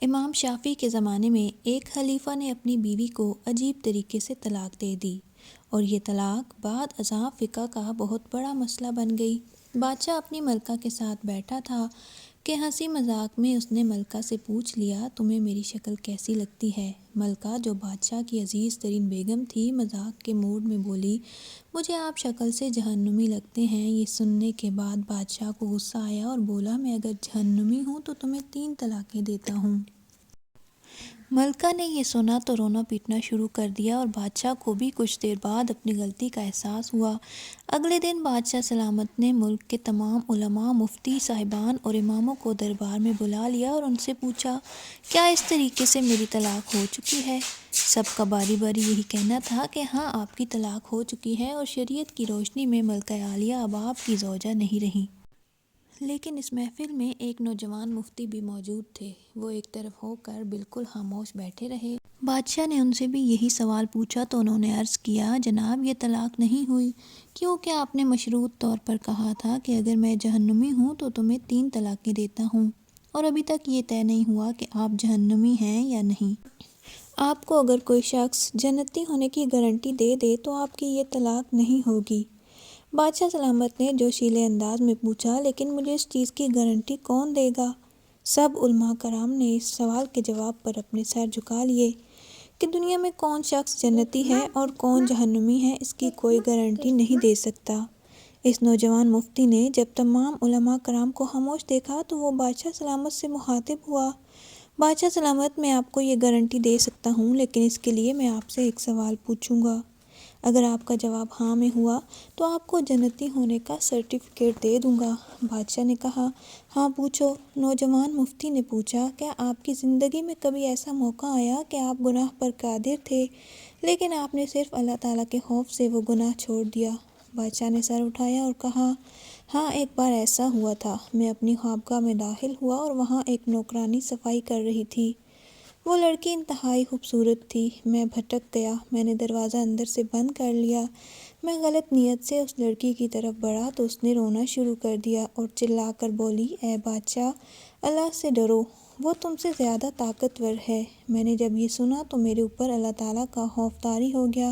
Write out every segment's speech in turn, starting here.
امام شافعی کے زمانے میں ایک خلیفہ نے اپنی بیوی کو عجیب طریقے سے طلاق دے دی اور یہ طلاق بعد ازاں فقہ کا بہت بڑا مسئلہ بن گئی۔ بادشاہ اپنی ملکہ کے ساتھ بیٹھا تھا کہ ہنسی مذاق میں اس نے ملکہ سے پوچھ لیا، تمہیں میری شکل کیسی لگتی ہے؟ ملکہ جو بادشاہ کی عزیز ترین بیگم تھی مذاق کے موڈ میں بولی، مجھے آپ شکل سے جہنمی لگتے ہیں۔ یہ سننے کے بعد بادشاہ کو غصہ آیا اور بولا، میں اگر جہنمی ہوں تو تمہیں 3 طلاقیں دیتا ہوں۔ ملکہ نے یہ سنا تو رونا پیٹنا شروع کر دیا اور بادشاہ کو بھی کچھ دیر بعد اپنی غلطی کا احساس ہوا۔ اگلے دن بادشاہ سلامت نے ملک کے تمام علماء، مفتی صاحبان اور اماموں کو دربار میں بلا لیا اور ان سے پوچھا، کیا اس طریقے سے میری طلاق ہو چکی ہے؟ سب کا باری باری یہی کہنا تھا کہ ہاں آپ کی طلاق ہو چکی ہے اور شریعت کی روشنی میں ملکہ عالیہ اب آپ کی زوجہ نہیں رہیں۔ لیکن اس محفل میں ایک نوجوان مفتی بھی موجود تھے۔ وہ ایک طرف ہو کر بالکل خاموش بیٹھے رہے۔ بادشاہ نے ان سے بھی یہی سوال پوچھا تو انہوں نے عرض کیا، جناب یہ طلاق نہیں ہوئی، کیونکہ آپ نے مشروط طور پر کہا تھا کہ اگر میں جہنمی ہوں تو تمہیں 3 طلاقیں دیتا ہوں، اور ابھی تک یہ طے نہیں ہوا کہ آپ جہنمی ہیں یا نہیں۔ آپ کو اگر کوئی شخص جنتی ہونے کی گارنٹی دے دے تو آپ کی یہ طلاق نہیں ہوگی۔ بادشاہ سلامت نے جوشیلے انداز میں پوچھا، لیکن مجھے اس چیز کی گارنٹی کون دے گا؟ سب علماء کرام نے اس سوال کے جواب پر اپنے سر جھکا لیے کہ دنیا میں کون شخص جنتی ہے اور کون جہنمی ہے، اس کی کوئی گارنٹی نہیں دے سکتا۔ اس نوجوان مفتی نے جب تمام علماء کرام کو خاموش دیکھا تو وہ بادشاہ سلامت سے مخاطب ہوا، بادشاہ سلامت میں آپ کو یہ گارنٹی دے سکتا ہوں، لیکن اس کے لیے میں آپ سے ایک سوال پوچھوں گا۔ اگر آپ کا جواب ہاں میں ہوا تو آپ کو جنتی ہونے کا سرٹیفکیٹ دے دوں گا۔ بادشاہ نے کہا، ہاں پوچھو۔ نوجوان مفتی نے پوچھا، کیا آپ کی زندگی میں کبھی ایسا موقع آیا کہ آپ گناہ پر قادر تھے لیکن آپ نے صرف اللہ تعالیٰ کے خوف سے وہ گناہ چھوڑ دیا؟ بادشاہ نے سر اٹھایا اور کہا، ہاں ایک بار ایسا ہوا تھا۔ میں اپنی خوابگاہ میں داخل ہوا اور وہاں ایک نوکرانی صفائی کر رہی تھی۔ وہ لڑکی انتہائی خوبصورت تھی۔ میں بھٹک گیا، میں نے دروازہ اندر سے بند کر لیا۔ میں غلط نیت سے اس لڑکی کی طرف بڑھا تو اس نے رونا شروع کر دیا اور چلا کر بولی، اے بادشاہ، اللہ سے ڈرو، وہ تم سے زیادہ طاقتور ہے۔ میں نے جب یہ سنا تو میرے اوپر اللہ تعالیٰ کا خوف طاری ہو گیا۔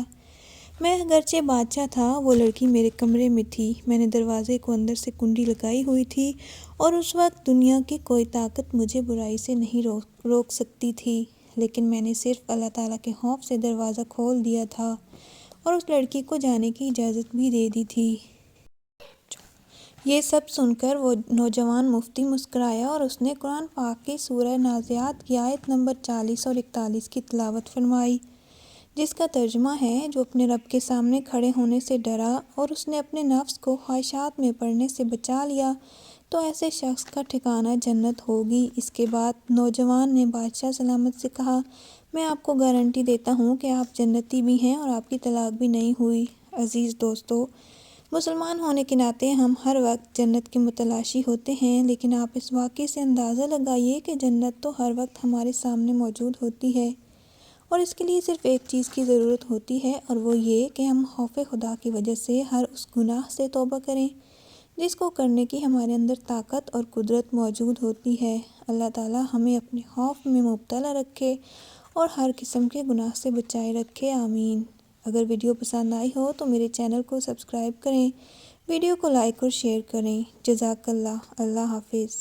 میں اگرچہ بادشاہ تھا، وہ لڑکی میرے کمرے میں تھی، میں نے دروازے کو اندر سے کنڈی لگائی ہوئی تھی اور اس وقت دنیا کی کوئی طاقت مجھے برائی سے نہیں روک سکتی تھی، لیکن میں نے صرف اللہ تعالیٰ کے خوف سے دروازہ کھول دیا تھا اور اس لڑکی کو جانے کی اجازت بھی دے دی تھی۔ یہ سب سن کر وہ نوجوان مفتی مسکرایا اور اس نے قرآن پاک کی سورہ نازعات کی آیت نمبر 40 اور 41 کی تلاوت فرمائی، جس کا ترجمہ ہے، جو اپنے رب کے سامنے کھڑے ہونے سے ڈرا اور اس نے اپنے نفس کو خواہشات میں پڑنے سے بچا لیا تو ایسے شخص کا ٹھکانہ جنت ہوگی۔ اس کے بعد نوجوان نے بادشاہ سلامت سے کہا، میں آپ کو گارنٹی دیتا ہوں کہ آپ جنتی بھی ہیں اور آپ کی طلاق بھی نہیں ہوئی۔ عزیز دوستو، مسلمان ہونے کے ناطے ہم ہر وقت جنت کے متلاشی ہوتے ہیں، لیکن آپ اس واقعے سے اندازہ لگائیے کہ جنت تو ہر وقت ہمارے سامنے موجود ہوتی ہے، اور اس کے لیے صرف ایک چیز کی ضرورت ہوتی ہے، اور وہ یہ کہ ہم خوف خدا کی وجہ سے ہر اس گناہ سے توبہ کریں جس کو کرنے کی ہمارے اندر طاقت اور قدرت موجود ہوتی ہے۔ اللہ تعالیٰ ہمیں اپنے خوف میں مبتلا رکھے اور ہر قسم کے گناہ سے بچائے رکھے، آمین۔ اگر ویڈیو پسند آئی ہو تو میرے چینل کو سبسکرائب کریں، ویڈیو کو لائک اور شیئر کریں۔ جزاک اللہ۔ اللہ حافظ۔